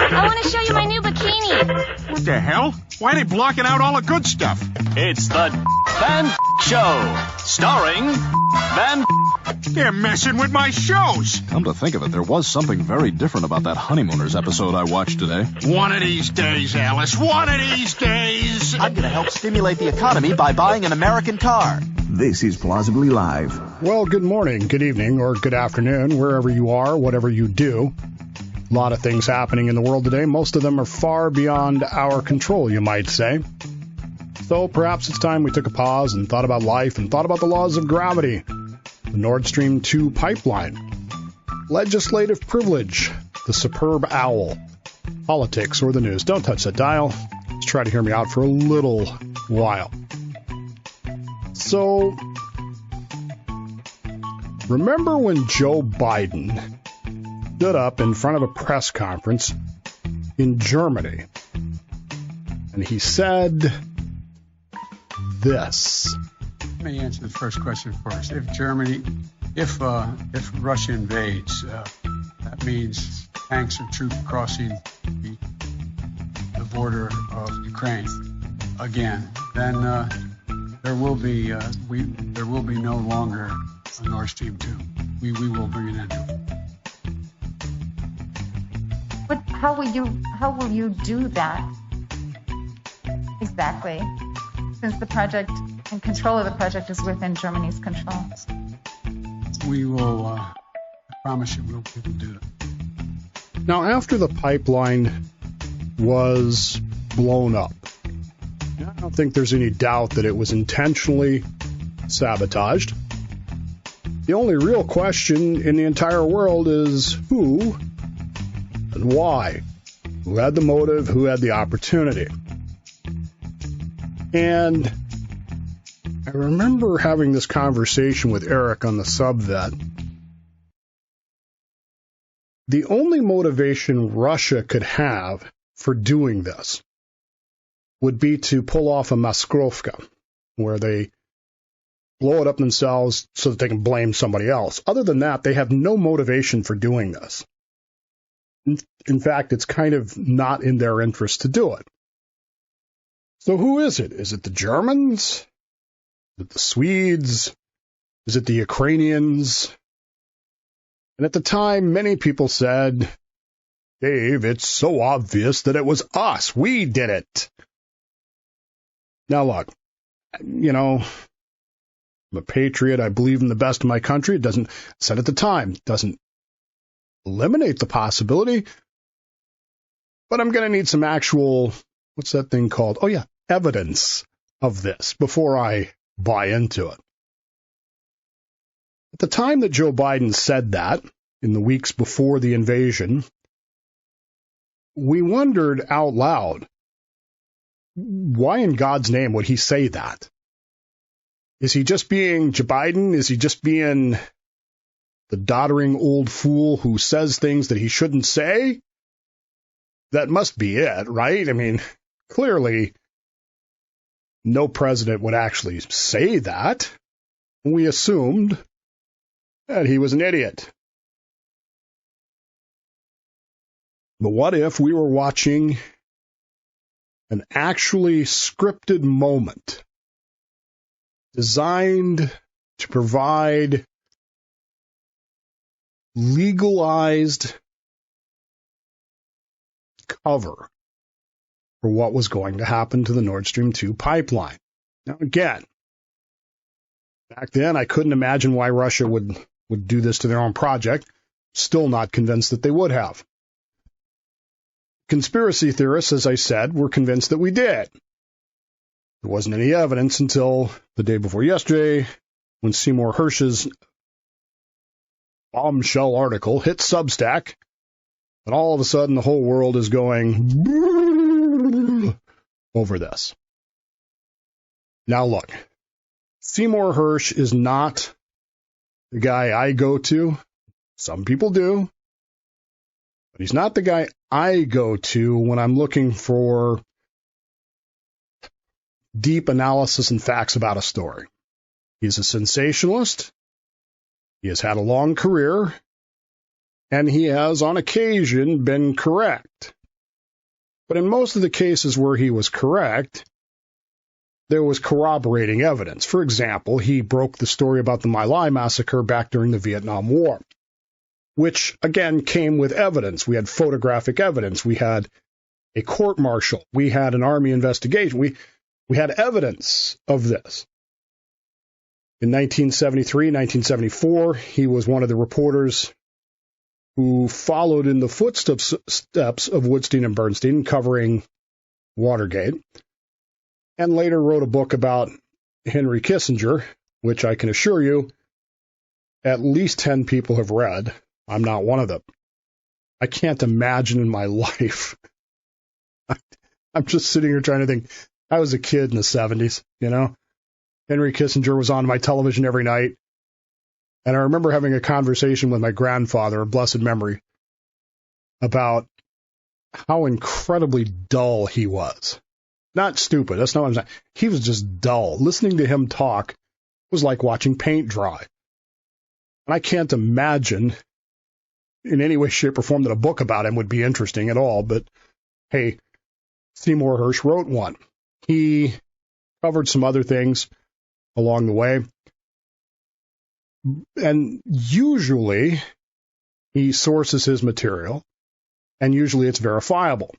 I want to show you my new bikini. What the hell? Why are they blocking out all the good stuff? It's the Van Show, starring Van. They're messing with my shows. Come to think of it, there was something very different about that Honeymooners episode I watched today. One of these days, Alice. One of these days. I'm going to help stimulate the economy by buying an American car. This is Plausibly Live. Well, good morning, good evening, or good afternoon, wherever you are, whatever you do. A lot of things happening in the world today. Most of them are far beyond our control, you might say. So perhaps it's time we took a pause and thought about life and thought about the laws of gravity. The Nordstream 2 pipeline. Legislative privilege. The superb owl. Politics or the news. Don't touch that dial. Let's try to hear me out for a little while. So, remember when Joe Biden stood up in front of a press conference in Germany and he said this? Let me answer the first question first. If Russia invades, that means tanks or troops crossing the border of Ukraine again. Then there will be no longer a Nord Stream 2. We will bring it in. But how will you do that exactly? Since the project and control of the project is within Germany's control. We will, I promise you, we'll be able to do it. Now, after the pipeline was blown up, I don't think there's any doubt that it was intentionally sabotaged. The only real question in the entire world is who and why. Who had the motive? Who had the opportunity? And I remember having this conversation with Eric on the sub that the only motivation Russia could have for doing this would be to pull off a maskrovka, where they blow it up themselves so that they can blame somebody else. Other than that, they have no motivation for doing this. In fact, it's kind of not in their interest to do it. So who is it? Is it the Germans? Is it the Swedes? Is it the Ukrainians? And at the time, many people said, Dave, it's so obvious that it was us. We did it. Now, look, I'm a patriot. I believe in the best of my country. It doesn't, said at the time, doesn't eliminate the possibility. But I'm going to need some actual, what's that thing called? Oh, yeah, evidence of this before I buy into it. At the time that Joe Biden said that, in the weeks before the invasion, we wondered out loud, why in God's name would he say that? Is he just being Joe Biden? Is he just being the doddering old fool who says things that he shouldn't say? That must be it, right? I mean, clearly, no president would actually say that. We assumed that he was an idiot. But what if we were watching an actually scripted moment designed to provide legalized cover for what was going to happen to the Nord Stream 2 pipeline? Now, again, back then I couldn't imagine why Russia would do this to their own project. Still not convinced that they would have. Conspiracy theorists, as I said, were convinced that we did. There wasn't any evidence until the day before yesterday when Seymour Hirsch's bombshell article hit Substack, and all of a sudden the whole world is going over this. Now look, Seymour Hirsch is not the guy I go to. Some people do. But he's not the guy I go to when I'm looking for deep analysis and facts about a story. He's a sensationalist. He has had a long career, and he has, on occasion, been correct. But in most of the cases where he was correct, there was corroborating evidence. For example, he broke the story about the My Lai massacre back during the Vietnam War, which, again, came with evidence. We had photographic evidence. We had a court-martial. We had an Army investigation. We had evidence of this. In 1973, 1974, he was one of the reporters who followed in the footsteps of Woodstein and Bernstein covering Watergate, and later wrote a book about Henry Kissinger, which I can assure you at least 10 people have read. I'm not one of them. I can't imagine in my life. I'm just sitting here trying to think. I was a kid in the 70s, you know. Henry Kissinger was on my television every night. And I remember having a conversation with my grandfather, of blessed memory, about how incredibly dull he was. Not stupid. That's not what I'm saying. He was just dull. Listening to him talk was like watching paint dry. And I can't imagine in any way, shape, or form that a book about him would be interesting at all. But, hey, Seymour Hirsh wrote one. He covered some other things along the way. And usually he sources his material, and usually it's verifiable.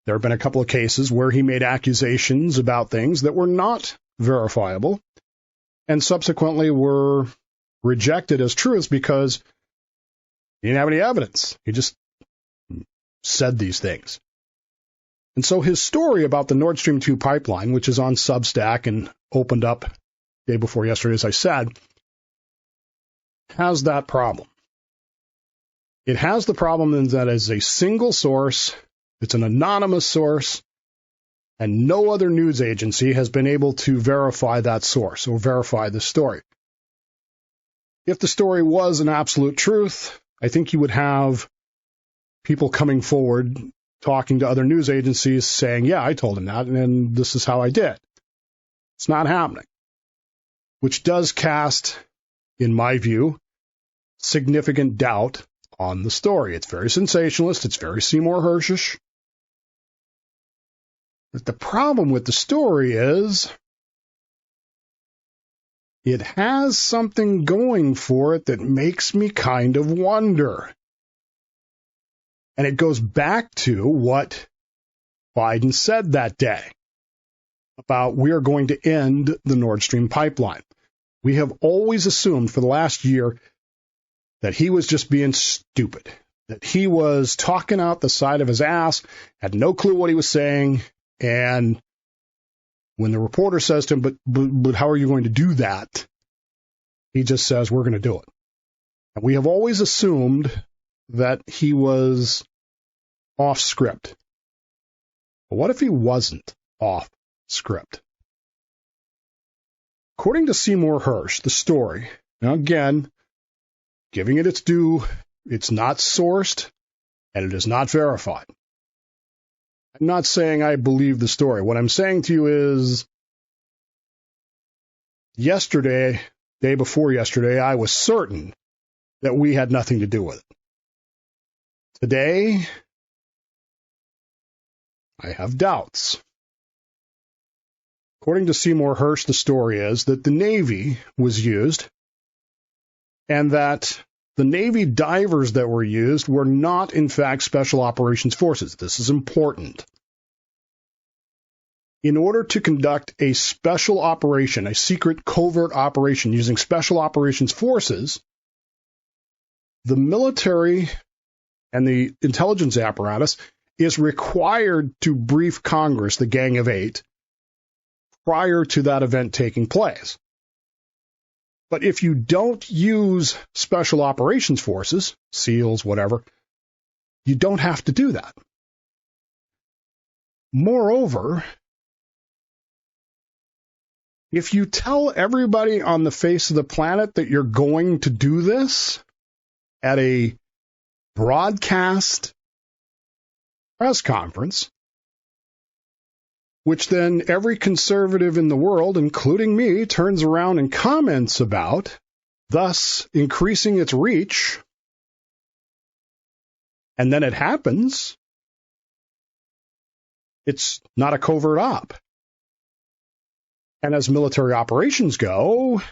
There have been a couple of cases where he made accusations about things that were not verifiable and subsequently were rejected as truths because he didn't have any evidence. He just said these things. And so his story about the Nordstream 2 pipeline, which is on Substack and opened up day before yesterday, as I said, has that problem. It has the problem that it's a single source, it's an anonymous source, and no other news agency has been able to verify that source or verify the story. If the story was an absolute truth, I think you would have people coming forward talking to other news agencies saying, yeah, I told him that, and this is how I did. It's not happening, which does cast, in my view, significant doubt on the story. It's very sensationalist. It's very Seymour Hirsch-ish. But the problem with the story is it has something going for it that makes me kind of wonder. And it goes back to what Biden said that day about we are going to end the Nord Stream pipeline. We have always assumed for the last year that he was just being stupid, that he was talking out the side of his ass, had no clue what he was saying, and when the reporter says to him, but how are you going to do that? He just says, we're going to do it. And we have always assumed that he was off script. But what if he wasn't off script? According to Seymour Hirsch, the story, now again, giving it its due, it's not sourced, and it is not verified. I'm not saying I believe the story. What I'm saying to you is, yesterday, day before yesterday, I was certain that we had nothing to do with it. Today, I have doubts. According to Seymour Hirsch, the story is that the Navy was used and that the Navy divers that were used were not, in fact, Special Operations Forces. This is important. In order to conduct a special operation, a secret covert operation using Special Operations Forces, the military and the intelligence apparatus is required to brief Congress, the Gang of Eight, prior to that event taking place. But if you don't use Special Operations Forces, SEALs, whatever, you don't have to do that. Moreover, if you tell everybody on the face of the planet that you're going to do this at a broadcast press conference, which then every conservative in the world, including me, turns around and comments about, thus increasing its reach, and then it happens, It's not a covert op. And as military operations go,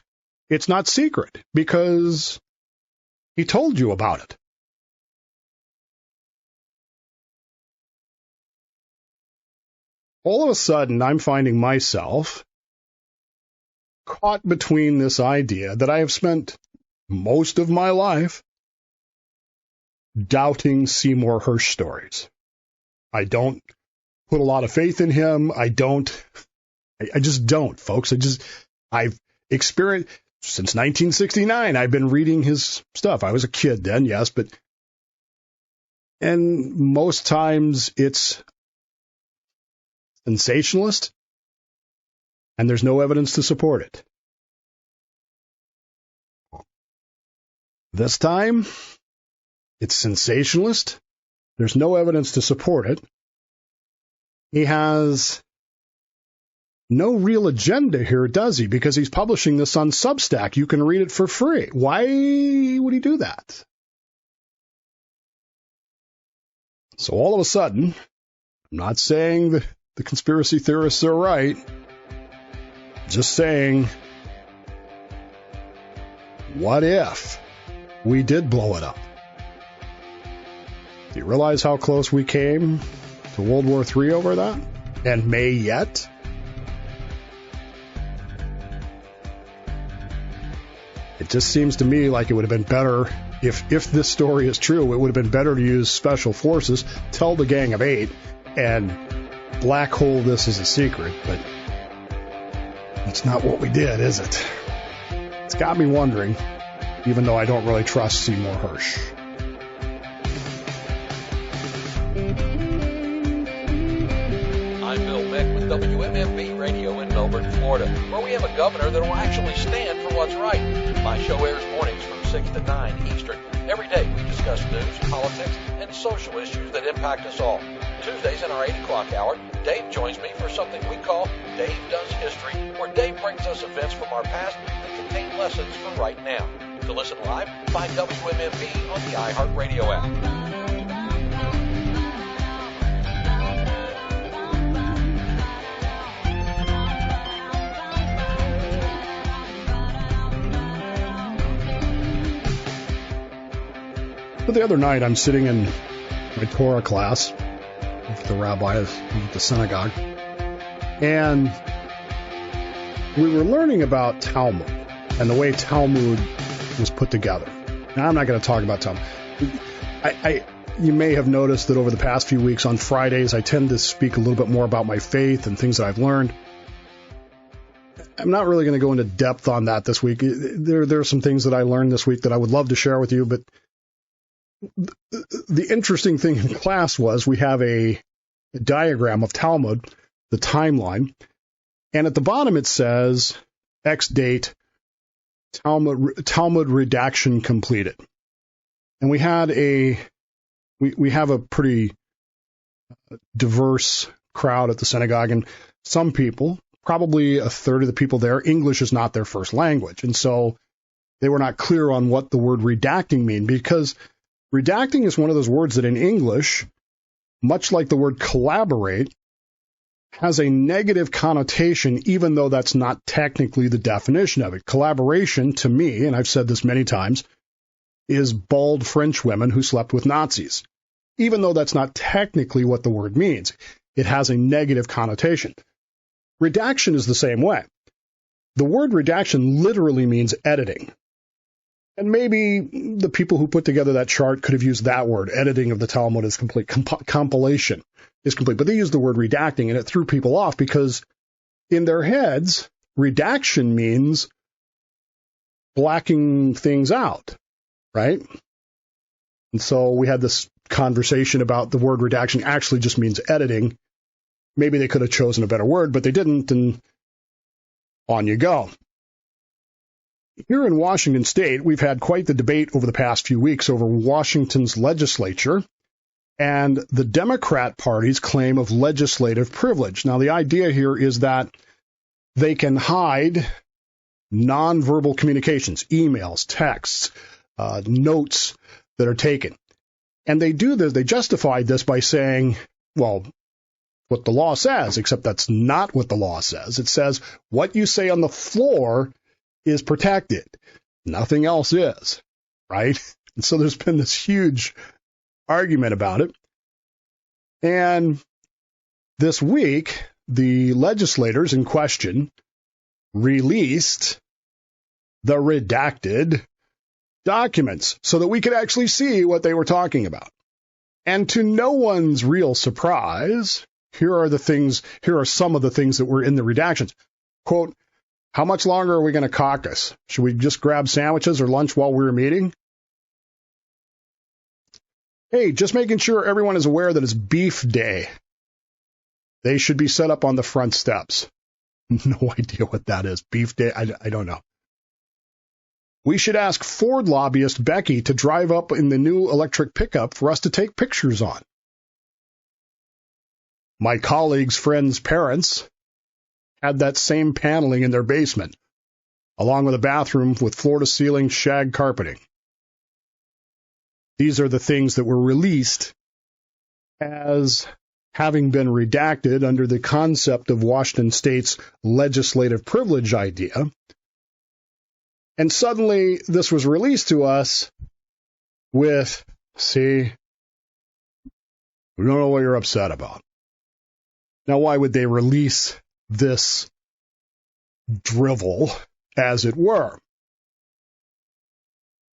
it's not secret because he told you about it. All of a sudden, I'm finding myself caught between this idea that I have spent most of my life doubting Seymour Hirsh stories. I don't put a lot of faith in him. I just don't, folks. I've experienced, since 1969, I've been reading his stuff. I was a kid then, yes, and most times it's sensationalist, and there's no evidence to support it. This time, it's sensationalist. There's no evidence to support it. He has no real agenda here, does he? Because he's publishing this on Substack. You can read it for free. Why would he do that? So all of a sudden, I'm not saying the conspiracy theorists are right. Just saying, what if we did blow it up? Do you realize how close we came to World War III over that? And may yet? It just seems to me like it would have been better, if this story is true, it would have been better to use special forces, tell the Gang of Eight, and black hole this as a secret, but that's not what we did, is it? It's got me wondering, even though I don't really trust Seymour Hirsh. I'm Bill Beck with WMMB Radio in Melbourne, Florida, where we have a governor that will actually stand for what's right. My show airs mornings from 6 to 9 Eastern. Every day we discuss news, politics, and social issues that impact us all. Tuesdays in our 8 o'clock hour, Dave joins me for something we call Dave Does History, where Dave brings us events from our past that contain lessons for right now. To listen live, find WMMB on the iHeartRadio app. But the other night, I'm sitting in my Torah class with the rabbi at the synagogue, and we were learning about Talmud and the way Talmud was put together. Now, I'm not going to talk about Talmud. You may have noticed that over the past few weeks on Fridays, I tend to speak a little bit more about my faith and things that I've learned. I'm not really going to go into depth on that this week. There are some things that I learned this week that I would love to share with you, but the interesting thing in class was we have a diagram of Talmud, the timeline, and at the bottom it says X date, Talmud redaction completed. And we have a pretty diverse crowd at the synagogue, and some people, probably a third of the people there, English is not their first language, and so they were not clear on what the word redacting mean, because redacting is one of those words that in English, much like the word collaborate, has a negative connotation, even though that's not technically the definition of it. Collaboration, to me, and I've said this many times, is bald French women who slept with Nazis. Even though that's not technically what the word means, it has a negative connotation. Redaction is the same way. The word redaction literally means editing. And maybe the people who put together that chart could have used that word. Editing of the Talmud is complete. Compilation is complete. But they used the word redacting, and it threw people off because in their heads, redaction means blacking things out, right? And so we had this conversation about the word redaction actually just means editing. Maybe they could have chosen a better word, but they didn't, and on you go. Here in Washington State, we've had quite the debate over the past few weeks over Washington's legislature and the Democrat Party's claim of legislative privilege. Now, the idea here is that they can hide nonverbal communications, emails, texts, notes that are taken. And they do this, they justified this by saying, well, what the law says, except that's not what the law says. It says what you say on the floor is protected. Nothing else is, right? And so there's been this huge argument about it. And this week, the legislators in question released the redacted documents so that we could actually see what they were talking about. And to no one's real surprise, here are some of the things that were in the redactions. Quote, how much longer are we going to caucus? Should we just grab sandwiches or lunch while we're meeting? Hey, just making sure everyone is aware that it's beef day. They should be set up on the front steps. No idea what that is. Beef day? I don't know. We should ask Ford lobbyist Becky to drive up in the new electric pickup for us to take pictures on. My colleagues' friends' parents had that same paneling in their basement, along with a bathroom with floor-to-ceiling shag carpeting. These are the things that were released as having been redacted under the concept of Washington State's legislative privilege idea. And suddenly this was released to us with, see, we don't know what you're upset about. Now, why would they release this drivel, as it were?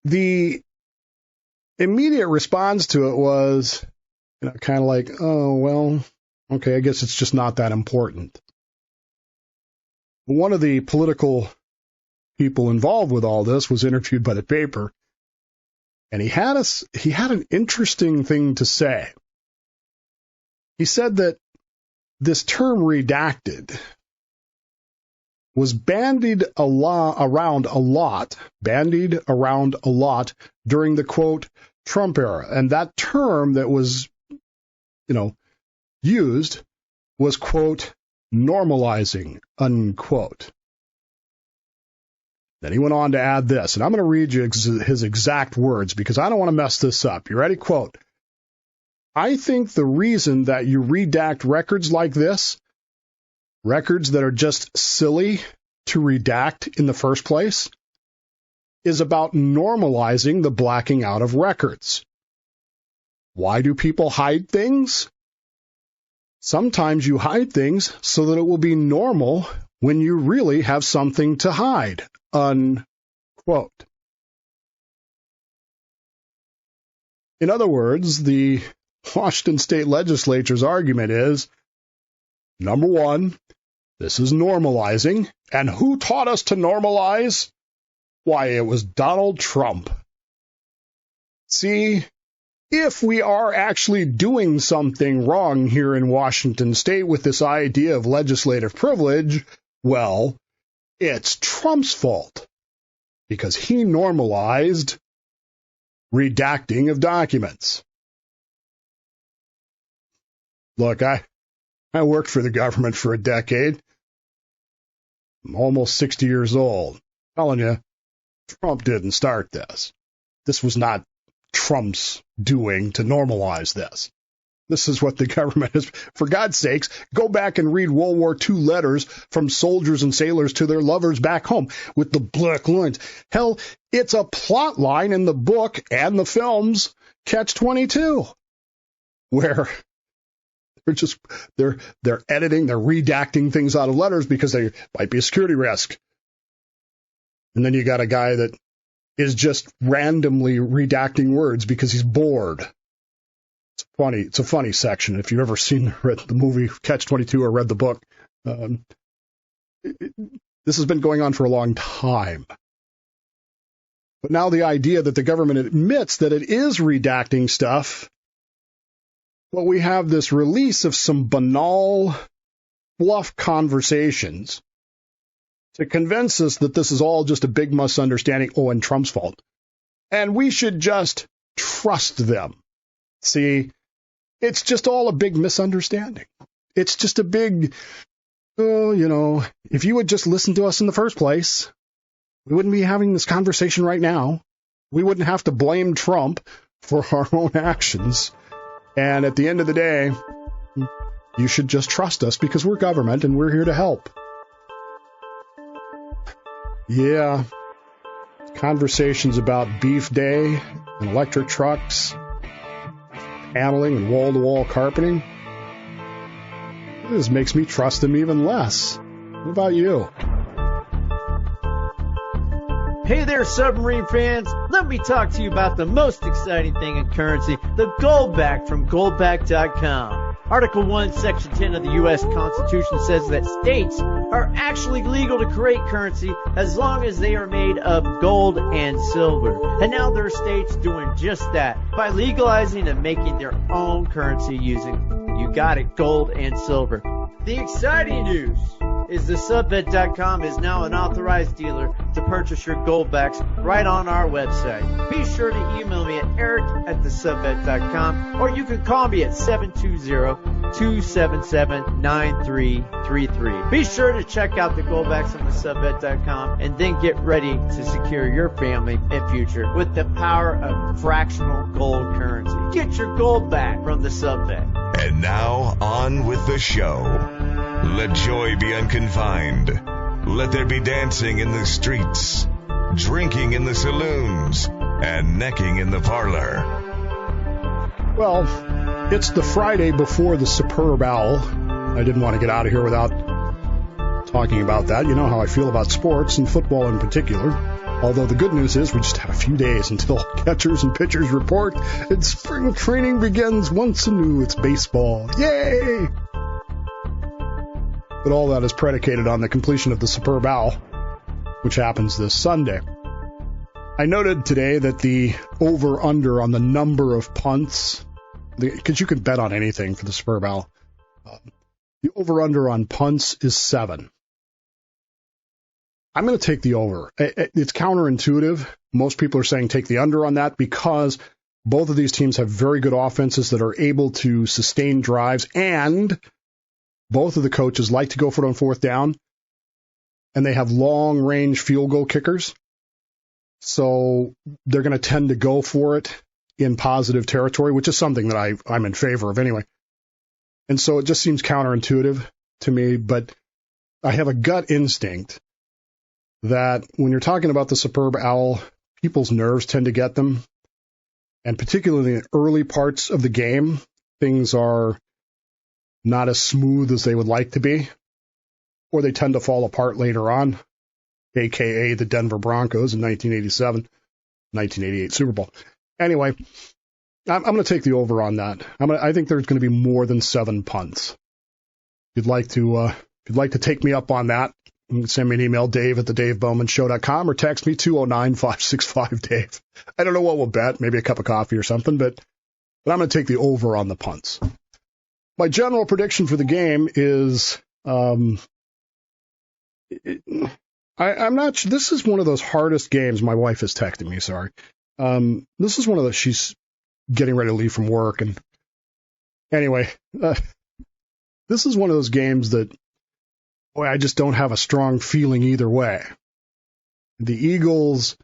The immediate response to it was, kind of like, oh, well, okay, I guess it's just not that important. One of the political people involved with all this was interviewed by the paper, and he had an interesting thing to say. He said that this term redacted was bandied around a lot during the, quote, Trump era. And that term that was, used was, quote, normalizing, unquote. Then he went on to add this, and I'm going to read you his exact words because I don't want to mess this up. You ready? Quote, I think the reason that you redact records like this, records that are just silly to redact in the first place, is about normalizing the blacking out of records. Why do people hide things? Sometimes you hide things so that it will be normal when you really have something to hide, unquote. In other words, the Washington State Legislature's argument is, number one, this is normalizing. And who taught us to normalize? Why, it was Donald Trump. See, if we are actually doing something wrong here in Washington State with this idea of legislative privilege, well, it's Trump's fault because he normalized redacting of documents. Look, I worked for the government for a decade. I'm almost 60 years old. I'm telling you, Trump didn't start this. This was not Trump's doing to normalize this. This is what the government is. For God's sakes, go back and read World War II letters from soldiers and sailors to their lovers back home with the black lines. Hell, it's a plot line in the book and the films Catch-22, where they're editing, they're redacting things out of letters because they might be a security risk. And then you got a guy that is just randomly redacting words because he's bored. It's a funny section. If you've ever read the movie Catch-22 or read the book, this has been going on for a long time. But now the idea that the government admits that it is redacting stuff, well, we have this release of some banal, fluff conversations to convince us that this is all just a big misunderstanding, and Trump's fault. And we should just trust them. See, it's just all a big misunderstanding. It's just a big, if you would just listen to us in the first place, we wouldn't be having this conversation right now. We wouldn't have to blame Trump for our own actions. And at the end of the day, you should just trust us because we're government and we're here to help. Yeah, conversations about beef day and electric trucks, paneling and wall-to-wall carpeting. This makes me trust them even less. What about you? Hey there, submarine fans. Let me talk to you about the most exciting thing in currency, the goldback from goldback.com. Article 1, Section 10 of the U.S. Constitution says that states are actually legal to create currency as long as they are made of gold and silver. And now there are states doing just that by legalizing and making their own currency using, you got it, gold and silver. The exciting news is the subbet.com is now an authorized dealer to purchase your goldbacks right on our website. Be sure to email me at eric@thesubbet.com or you can call me at 720-277-9333. Be sure to check out the goldbacks on the subbet.com and then get ready to secure your family and future with the power of fractional gold currency. Get your gold back from the subbet. And now on with the show. Let joy be unconfined. Let there be dancing in the streets, drinking in the saloons, and necking in the parlor. Well, it's the Friday before the Superb Owl. I didn't want to get out of here without talking about that. You know how I feel about sports and football in particular. Although the good news is we just have a few days until catchers and pitchers report and spring training begins once anew. It's baseball. Yay! But all that is predicated on the completion of the Superb Owl, which happens this Sunday. I noted today that the over-under on the number of punts, because you can bet on anything for the Superb Owl, the over-under on punts is 7. I'm going to take the over. It's counterintuitive. Most people are saying take the under on that because both of these teams have very good offenses that are able to sustain drives, and both of the coaches like to go for it on fourth down, and they have long-range field goal kickers. So they're going to tend to go for it in positive territory, which is something that I'm in favor of anyway. And so it just seems counterintuitive to me, but I have a gut instinct that when you're talking about the Superb Owl, people's nerves tend to get them. And particularly in the early parts of the game, things are not as smooth as they would like to be, or they tend to fall apart later on, a.k.a. the Denver Broncos in 1987, 1988 Super Bowl. Anyway, I'm going to take the over on that. I think there's going to be more than 7 punts. If you'd like to take me up on that, you can send me an email, dave@thedavebowmanshow.com, or text me 209-565-DAVE. I don't know what we'll bet, maybe a cup of coffee or something, but I'm going to take the over on the punts. My general prediction for the game is, I'm not sure. This is one of those hardest games. My wife is texting me, sorry. This is one of those, she's getting ready to leave from work. And anyway, this is one of those games that, boy, I just don't have a strong feeling either way. The Eagles,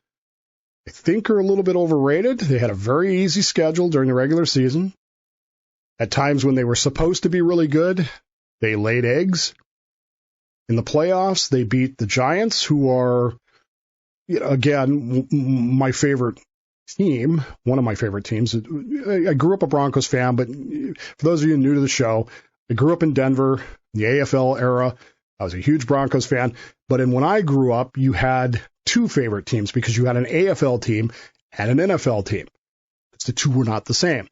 I think, are a little bit overrated. They had a very easy schedule during the regular season. At times when they were supposed to be really good, they laid eggs. In the playoffs, they beat the Giants, who are, again, my favorite team, one of my favorite teams. I grew up a Broncos fan, but for those of you new to the show, I grew up in Denver, the AFL era. I was a huge Broncos fan. But when I grew up, you had 2 favorite teams because you had an AFL team and an NFL team. The 2 were not the same.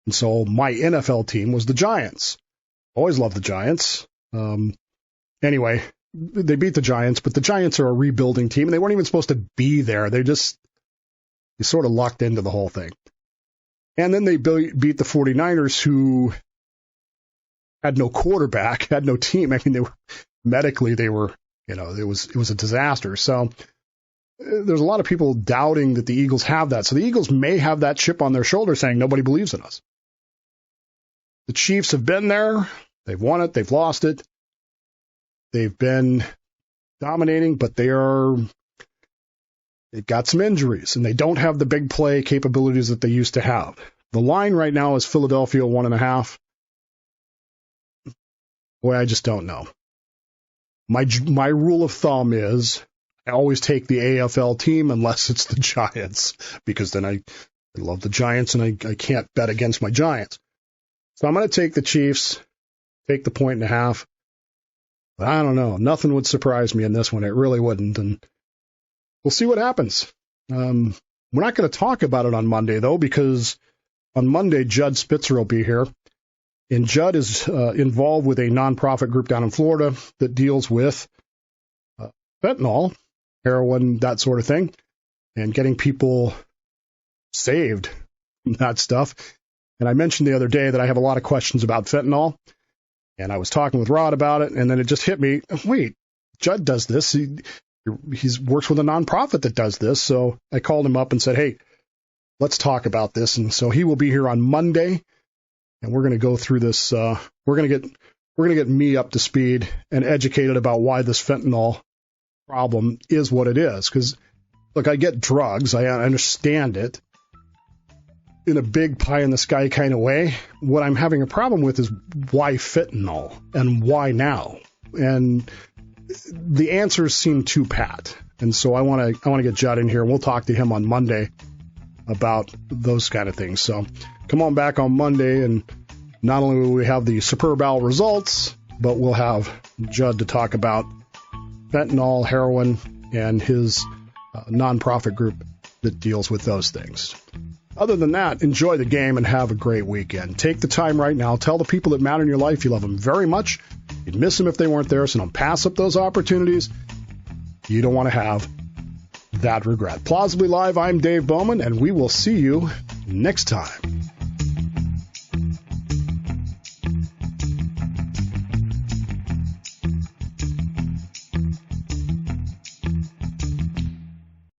And so my NFL team was the Giants. Always loved the Giants. Anyway, they beat the Giants, but the Giants are a rebuilding team, and they weren't even supposed to be there. They sort of lucked into the whole thing. And then they beat the 49ers, who had no quarterback, had no team. I mean, they were, it was a disaster. So there's a lot of people doubting that the Eagles have that. So the Eagles may have that chip on their shoulder saying nobody believes in us. The Chiefs have been there. They've won it. They've lost it. They've been dominating, but they've got some injuries, and they don't have the big play capabilities that they used to have. The line right now is Philadelphia 1.5. Boy, I just don't know. My rule of thumb is I always take the AFL team unless it's the Giants, because then I love the Giants and I can't bet against my Giants. So I'm going to take the Chiefs, take the 1.5. But I don't know. Nothing would surprise me in this one. It really wouldn't. And we'll see what happens. We're not going to talk about it on Monday, though, because on Monday, Judd Spitzer will be here. And Judd is involved with a nonprofit group down in Florida that deals with fentanyl, heroin, that sort of thing, and getting people saved from that stuff. And I mentioned the other day that I have a lot of questions about fentanyl, and I was talking with Rod about it, and then it just hit me, wait, Judd does this. He works with a nonprofit that does this, so I called him up and said, hey, let's talk about this. And so he will be here on Monday. And we're going to go through this. We're going to get me up to speed and educated about why this fentanyl problem is what it is. Because, look, I get drugs. I understand it in a big pie in the sky kind of way. What I'm having a problem with is why fentanyl and why now? And the answers seem too pat. And so I want to get Judd in here, and we'll talk to him on Monday about those kind of things. So come on back on Monday, and not only will we have the Superb Owl results, but we'll have Judd to talk about fentanyl, heroin, and his nonprofit group that deals with those things. Other than that, enjoy the game and have a great weekend. Take the time right now. Tell the people that matter in your life you love them very much. You'd miss them if they weren't there, so don't pass up those opportunities. You don't want to have that regret. Plausibly Live, I'm Dave Bowman, and we will see you next time.